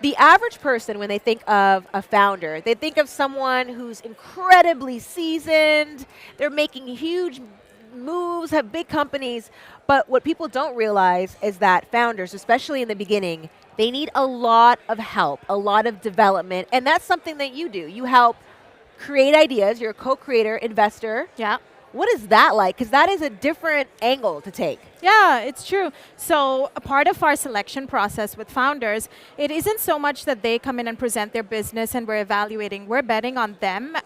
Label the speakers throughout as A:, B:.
A: The average person, when they think of a founder, they think of someone who's incredibly seasoned, they're making huge moves, have big companies, but what people don't realize is that founders, especially in the beginning, they need a lot of help, a lot of development, and that's something that you do. You help create ideas, you're a co-creator, investor.
B: Yeah.
A: What is that like? Because that is a different angle to take.
B: Yeah, it's true. So a part of our selection process with founders, it isn't so much that they come in and present their business and we're evaluating. We're betting on them.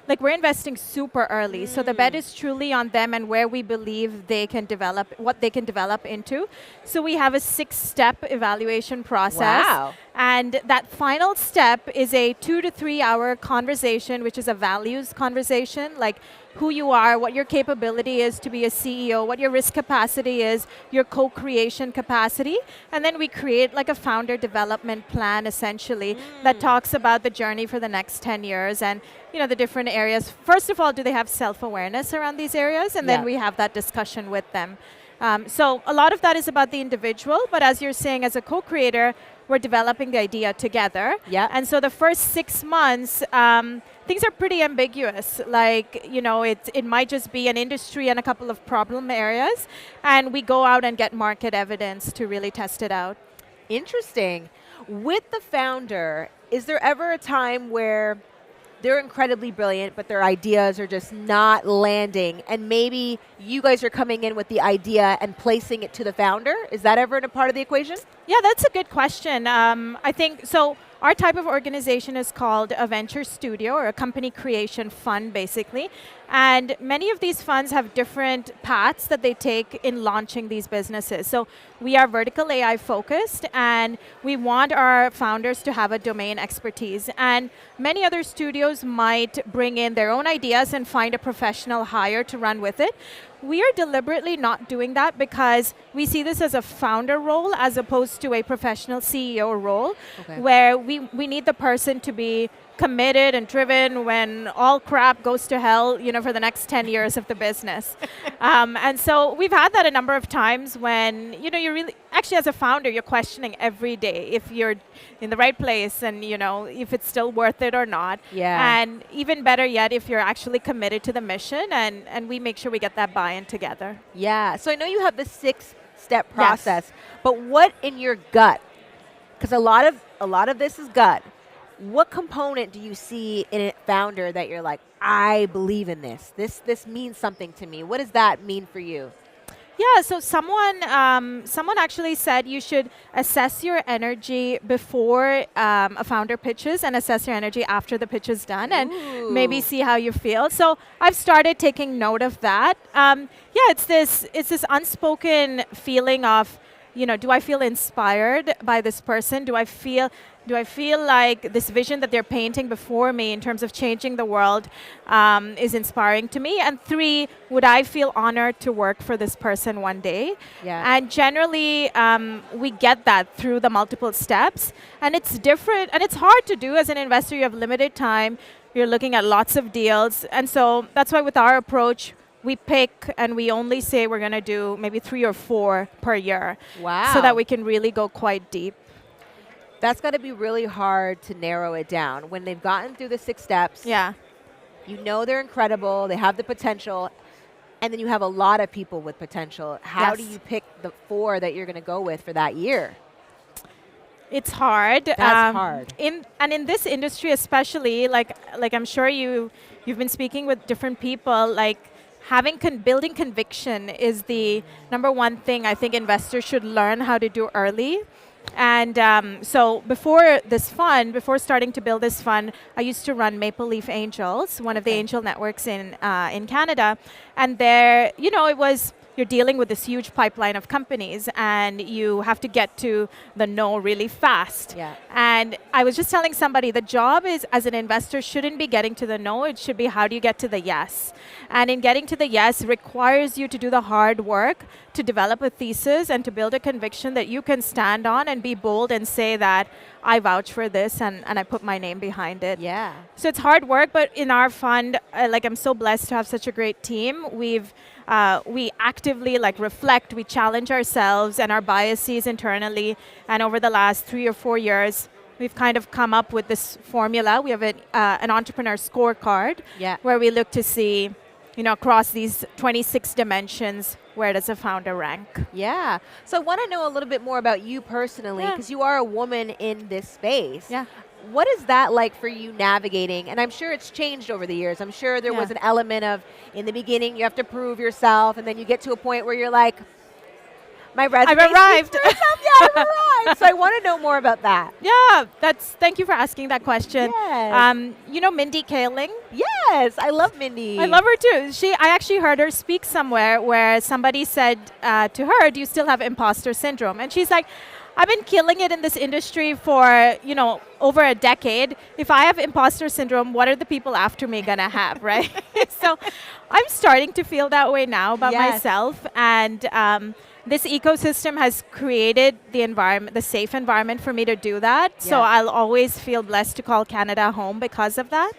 B: Like we're investing super early. So the bet is truly on them and where we believe they can develop, what they can develop into. So we have a 6-step evaluation process.
A: Wow.
B: And that final step is a 2 to 3 hour conversation, which is a values conversation, like who you are, what your capability is to be a CEO, what your risk capacity is, your co-creation capacity, and then we create like a founder development plan essentially that talks about the journey for the next 10 years and the different areas. First of all, do they have self-awareness around these areas? And then we have that discussion with them. So a lot of that is about the individual, but as you're saying, as a co-creator, we're developing the idea together.
A: Yeah.
B: And so the first 6 months, things are pretty ambiguous. Like, it might just be an industry and a couple of problem areas, and we go out and get market evidence to really test it out.
A: Interesting. With the founder, is there ever a time where they're incredibly brilliant, but their ideas are just not landing, and maybe you guys are coming in with the idea and placing it to the founder? Is that ever a part of the equation?
B: Yeah, that's a good question. I think, so our type of organization is called a venture studio or a company creation fund, basically. And many of these funds have different paths that they take in launching these businesses. So we are vertical AI focused, and we want our founders to have a domain expertise. And many other studios might bring in their own ideas and find a professional hire to run with it. We are deliberately not doing that because we see this as a founder role as opposed to a professional CEO role, where we need the person to be committed and driven when all crap goes to hell, for the next 10 years of the business. And so we've had that a number of times when, you're really, actually as a founder, you're questioning every day if you're in the right place and, if it's still worth it or not.
A: Yeah.
B: And even better yet, if you're actually committed to the mission, and we make sure we get that buy-in together.
A: Yeah, so I know you have the 6-step process, but what in your gut, because a lot of this is gut, what component do you see in a founder that you're like, I believe in this. This means something to me. What does that mean for you?
B: Yeah, so someone actually said you should assess your energy before a founder pitches and assess your energy after the pitch is done and maybe see how you feel. So I've started taking note of that. It's this unspoken feeling of, do I feel inspired by this person? Do I feel like this vision that they're painting before me in terms of changing the world is inspiring to me? And 3, would I feel honored to work for this person one day?
A: Yeah.
B: And generally, we get that through the multiple steps. And it's different, and it's hard to do as an investor. You have limited time. You're looking at lots of deals. And so that's why with our approach, we pick and we only say we're going to do maybe 3 or 4 per year.
A: Wow.
B: So that we can really go quite deep.
A: That's got to be really hard to narrow it down. When they've gotten through the 6 steps,
B: Yeah.
A: they're incredible, they have the potential, and then you have a lot of people with potential. How do you pick the 4 that you're going to go with for that year?
B: It's hard.
A: That's hard.
B: In this industry especially, like I'm sure you've been speaking with different people, like building conviction is the number one thing I think investors should learn how to do early. And so before starting to build this fund, I used to run Maple Leaf Angels, one of the angel networks in Canada. And there, it was, you're dealing with this huge pipeline of companies and you have to get to the no really fast.
A: Yeah.
B: And I was just telling somebody the job is, as an investor, shouldn't be getting to the no, it should be how do you get to the yes. And in getting to the yes requires you to do the hard work to develop a thesis and to build a conviction that you can stand on and be bold and say that I vouch for this and I put my name behind it.
A: Yeah.
B: So it's hard work, but in our fund, I'm so blessed to have such a great team. We actively reflect, we challenge ourselves and our biases internally. And over the last 3 or 4 years, we've kind of come up with this formula. We have an entrepreneur scorecard
A: Yeah.
B: where we look to see, across these 26 dimensions, where does a founder rank?
A: Yeah. So I want to know a little bit more about you personally, because you are a woman in this space.
B: Yeah.
A: What is that like for you navigating? And I'm sure it's changed over the years. I'm sure there was an element of, in the beginning, you have to prove yourself, and then you get to a point where you're like, my resume
B: I've arrived.
A: speaks for itself. Yeah, I've arrived. So I want to know more about that.
B: Yeah, thank you for asking that question.
A: Yes.
B: You know Mindy Kaling?
A: Yes, I love Mindy.
B: I love her too. I actually heard her speak somewhere where somebody said to her, "Do you still have imposter syndrome?" And she's like, "I've been killing it in this industry for over a decade. If I have imposter syndrome, what are the people after me gonna have, right?" So I'm starting to feel that way now about myself, and this ecosystem has created the environment, the safe environment for me to do that. So I'll always feel blessed to call Canada home because of that.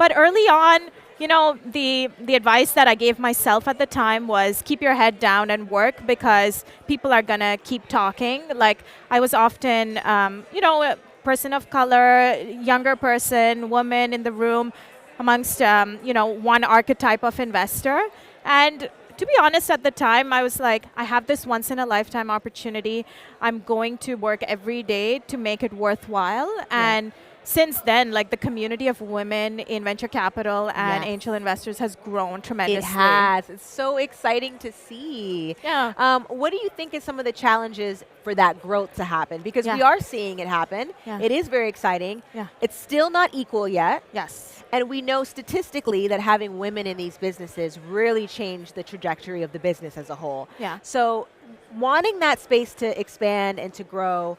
B: But early on, the advice that I gave myself at the time was keep your head down and work, because people are gonna keep talking. Like, I was often, a person of color, younger person, woman in the room amongst, one archetype of investor. And to be honest, at the time, I was like, I have this once in a lifetime opportunity. I'm going to work every day to make it worthwhile. And since then, like, the community of women in venture capital and angel investors has grown tremendously.
A: It has. It's so exciting to see.
B: Yeah.
A: What do you think is some of the challenges for that growth to happen? Because we are seeing it happen.
B: Yeah.
A: It is very exciting.
B: Yeah.
A: It's still not equal yet.
B: Yes.
A: And we know statistically that having women in these businesses really changed the trajectory of the business as a whole.
B: Yeah.
A: So wanting that space to expand and to grow,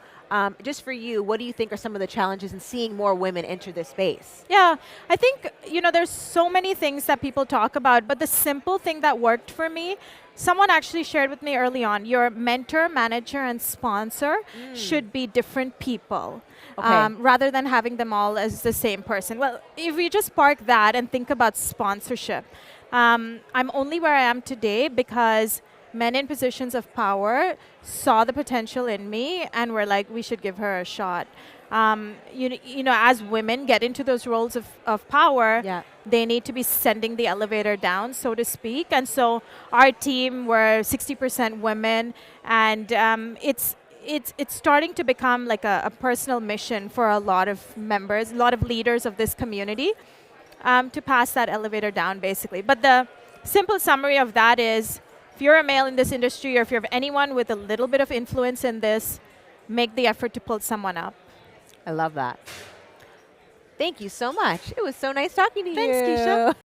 A: just for you, what do you think are some of the challenges in seeing more women enter this space?
B: Yeah, I think, there's so many things that people talk about, but the simple thing that worked for me, someone actually shared with me early on, your mentor, manager, and sponsor should be different people. Rather than having them all as the same person. Well, if we just park that and think about sponsorship, I'm only where I am today because men in positions of power saw the potential in me and were like, we should give her a shot. As women get into those roles of power, they need to be sending the elevator down, so to speak. And so our team were 60% women, and it's starting to become like a personal mission for a lot of members, a lot of leaders of this community, to pass that elevator down, basically. But the simple summary of that is, if you're a male in this industry, or if you have anyone with a little bit of influence in this, make the effort to pull someone up.
A: I love that. Thank you so much. It was so nice talking to you.
B: Thanks, Keshia.